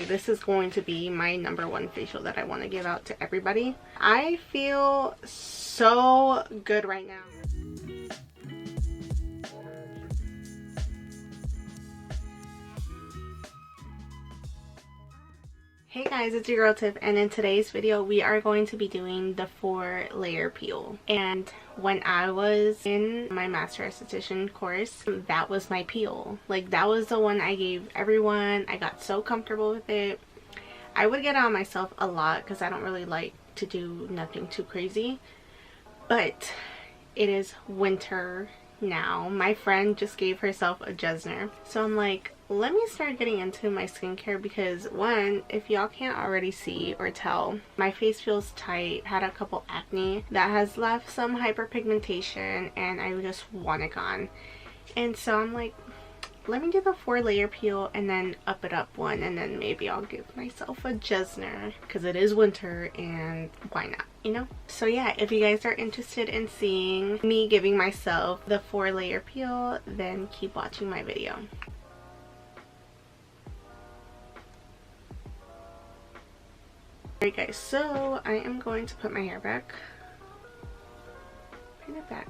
this is going to be my #1 facial that I want to give out to everybody. I feel so good right now. Hey guys, it's your girl Tiff, and in today's video we are going to be doing the 4-layer peel. And when I was in my master esthetician course, that was my peel. Like, that was the one I gave everyone. I got so comfortable with it. I would get on myself a lot because I don't really like to do nothing too crazy, but it is winter now. My friend just gave herself a Jesner, so I'm like, let me start getting into my skincare because, one, if y'all can't already see or tell, my face feels tight, had a couple acne that has left some hyperpigmentation, and I just want it gone. And so I'm like, let me do the 4-layer peel and then up it up one, and then maybe I'll give myself a Jesner because it is winter and why not, you know? So yeah, if you guys are interested in seeing me giving myself the 4-layer peel, then keep watching my video. Alright guys, so I am going to put my hair back. Put it back.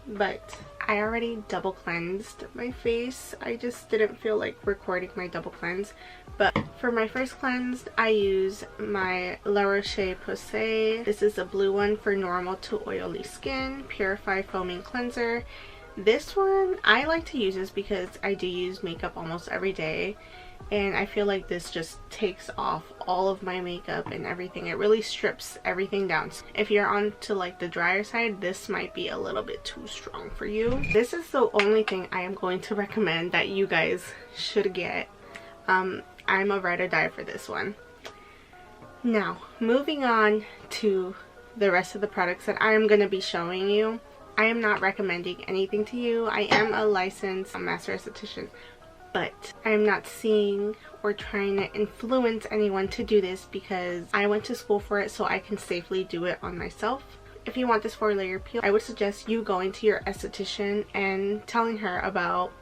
But I already double cleansed my face. I just didn't feel like recording my double cleanse. But for my first cleanse, I use my La Roche-Posay. This is a blue one for normal to oily skin. Purify Foaming Cleanser. This one, I like to use this because I do use makeup almost every day. And I feel like this just takes off all of my makeup and everything. It really strips everything down. If you're on to like the drier side, this might be a little bit too strong for you. This is the only thing I am going to recommend that you guys should get. I'm a ride or die for this one. Now, moving on to the rest of the products that I am going to be showing you. I am not recommending anything to you. I am a licensed master esthetician, but I'm not seeing or trying to influence anyone to do this because I went to school for it so I can safely do it on myself. If you want this 4-layer peel, I would suggest you going to your esthetician and telling her about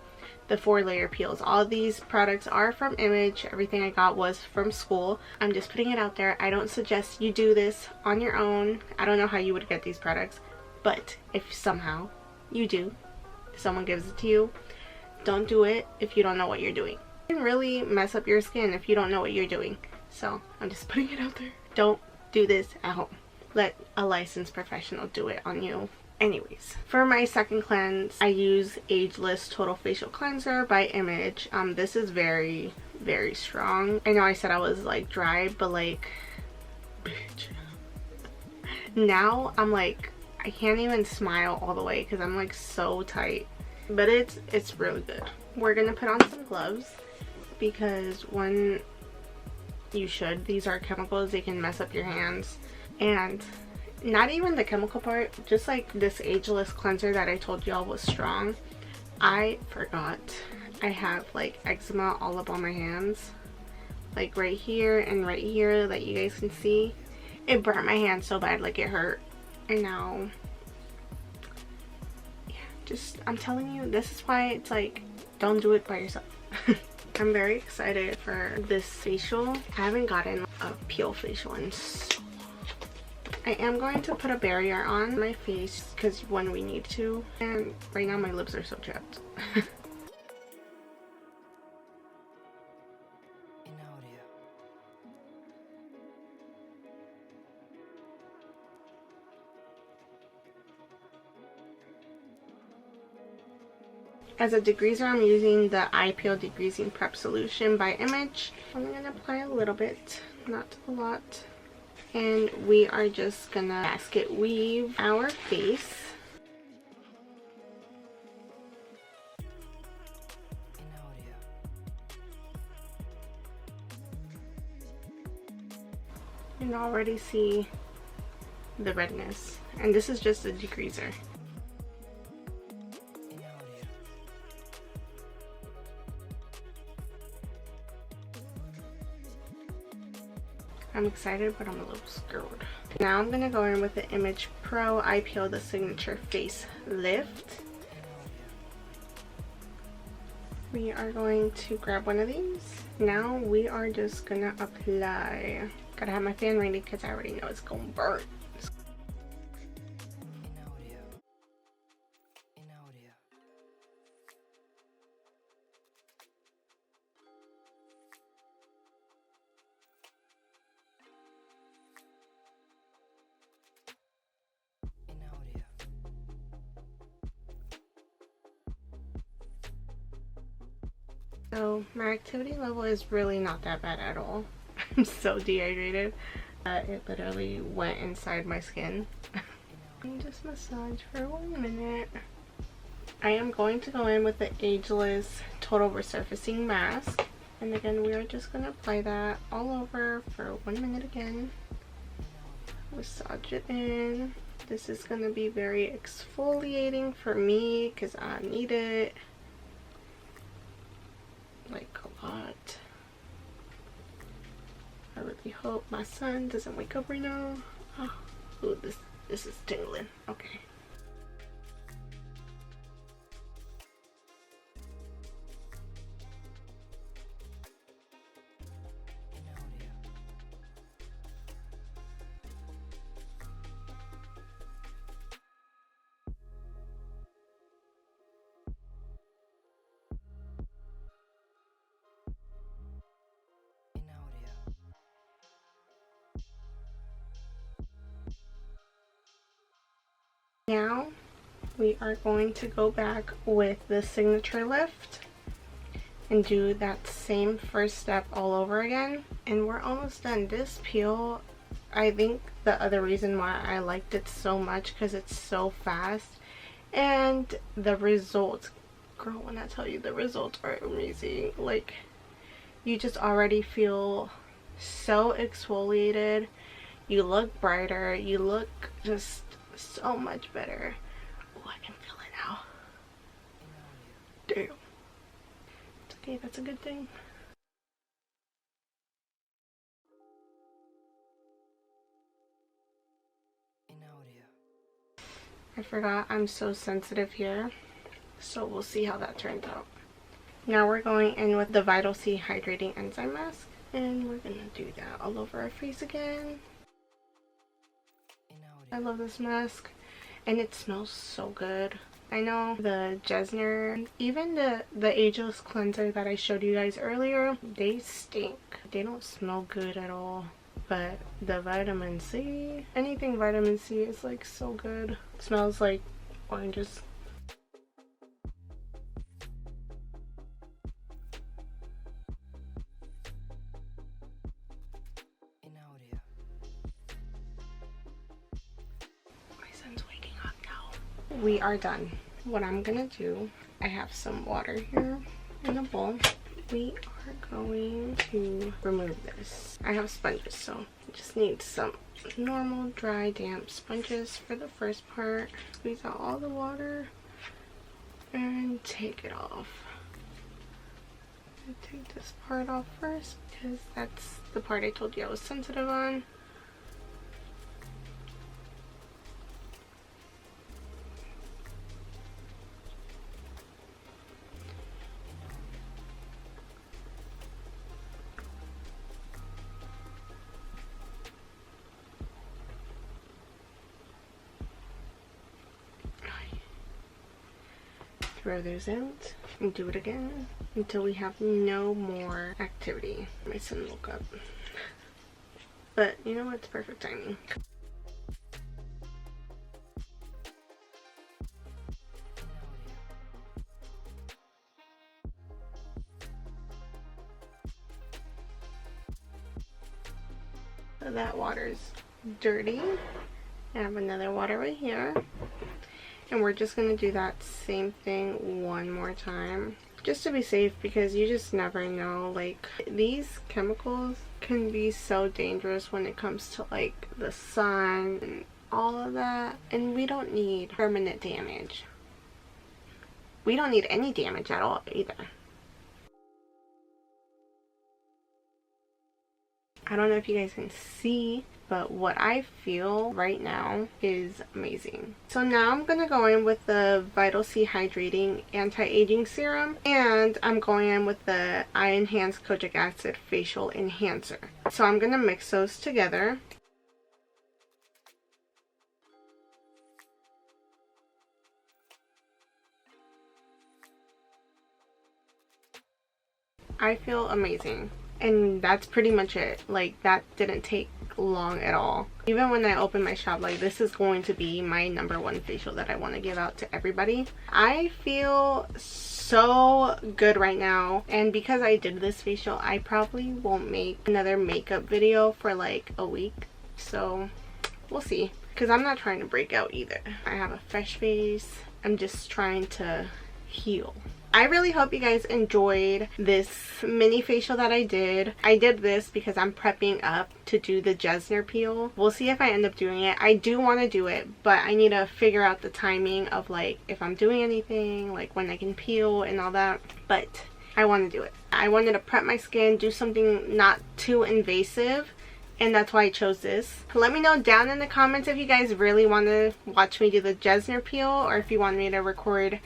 the 4-layer peels. All of these products are from Image. Everything I got was from school. I'm just putting it out there. I don't suggest you do this on your own. I don't know how you would get these products, but if somehow you do, someone gives it to you, don't do it if you don't know what you're doing. You can really mess up your skin if you don't know what you're doing. So I'm just putting it out there. Don't do this at home. Let a licensed professional do it on you. Anyways, for my second cleanse, I use Ageless Total Facial Cleanser by Image. This is very, very strong. I know I said I was like dry, but like, bitch. Now I'm like, I can't even smile all the way because I'm like so tight. But it's really good. We're gonna put on some gloves because when you should, these are chemicals, they can mess up your hands. And not even the chemical part, just like this Ageless cleanser that I told y'all was strong. I forgot I have like eczema all up on my hands, like right here and right here that you guys can see. It burnt my hand so bad, like it hurt. And now, I'm telling you, this is why it's like, don't do it by yourself. I'm very excited for this facial. I haven't gotten a peel facial in so long. I am going to put a barrier on my face because when we need to, and right now my lips are so chapped. As a degreaser, I'm using the Eye Peel Degreasing Prep Solution by Image. I'm going to apply a little bit, not a lot. And we are just going to basket weave our face. You can already see the redness. And this is just a degreaser. I'm excited, but I'm a little scared. Now I'm gonna go in with the Image Pro Eye Peel the Signature Face Lift. We are going to grab one of these. Now we are just gonna apply. Gotta have my fan ready because I already know it's gonna burn. So my activity level is really not that bad at all. I'm so dehydrated. It literally went inside my skin. And just massage for 1 minute. I am going to go in with the Ageless Total Resurfacing Mask. And again, we are just going to apply that all over for 1 minute again. Massage it in. This is going to be very exfoliating for me because I need it. Like a lot. I really hope my son doesn't wake up right now. Oh, ooh, this is tingling. Okay. Now we are going to go back with the signature lift and do that same first step all over again, and we're almost done. This peel, I think the other reason why I liked it so much because it's so fast, and the results, girl, when I tell you the results are amazing. Like, you just already feel so exfoliated, you look brighter, you look just so much better. Oh, I can feel it now. Damn. It's okay, that's a good thing. I forgot I'm so sensitive here, so we'll see how that turns out. Now we're going in with the Vital C Hydrating Enzyme Mask, and we're gonna do that all over our face again. I love this mask, and it smells so good. I know the Jesner, even the Ageless cleanser that I showed you guys earlier, they stink. They don't smell good at all. But the vitamin C, anything vitamin C is like so good. It smells like oranges. We are done. What I'm gonna do, I have some water here in a bowl. We are going to remove this. I have sponges, so I just need some normal dry damp sponges for the first part. Squeeze out all the water and take it off. I take this part off first because that's the part I told you I was sensitive on. Throw those out and do it again until we have no more activity. My son woke up, but you know what, it's perfect timing. So that water's dirty. I have another water right here. And we're just going to do that same thing one more time. Just to be safe, because you just never know. Like, these chemicals can be so dangerous when it comes to like the sun and all of that. And we don't need permanent damage. We don't need any damage at all either. I don't know if you guys can see but what I feel right now is amazing. So now I'm going to go in with the Vital C Hydrating Anti-Aging Serum, and I'm going in with the Eye Enhanced Kojic Acid Facial Enhancer. So I'm going to mix those together. I feel amazing, and that's pretty much it. Like, that didn't take long at all. Even when I open my shop, like, this is going to be my #1 facial that I want to give out to everybody. I feel so good right now, and because I did this facial, I probably won't make another makeup video for like a week, so we'll see, because I'm not trying to break out either. I have a fresh face. I'm just trying to heal. I really hope you guys enjoyed this mini facial that I did. I did this because I'm prepping up to do the Jesner peel. We'll see if I end up doing it. I do want to do it, but I need to figure out the timing of like if I'm doing anything, like when I can peel and all that. But I want to do it. I wanted to prep my skin, do something not too invasive, and that's why I chose this. Let me know down in the comments if you guys really want to watch me do the Jesner peel, or if you want me to record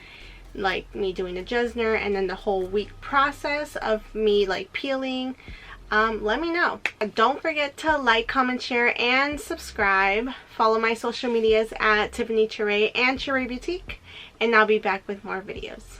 like me doing the Jesner and then the whole week process of me like peeling. Let me know. Don't forget to like, comment, share, and subscribe. Follow my social medias at Tiffanycherre and Cherrebeautique, and I'll be back with more videos.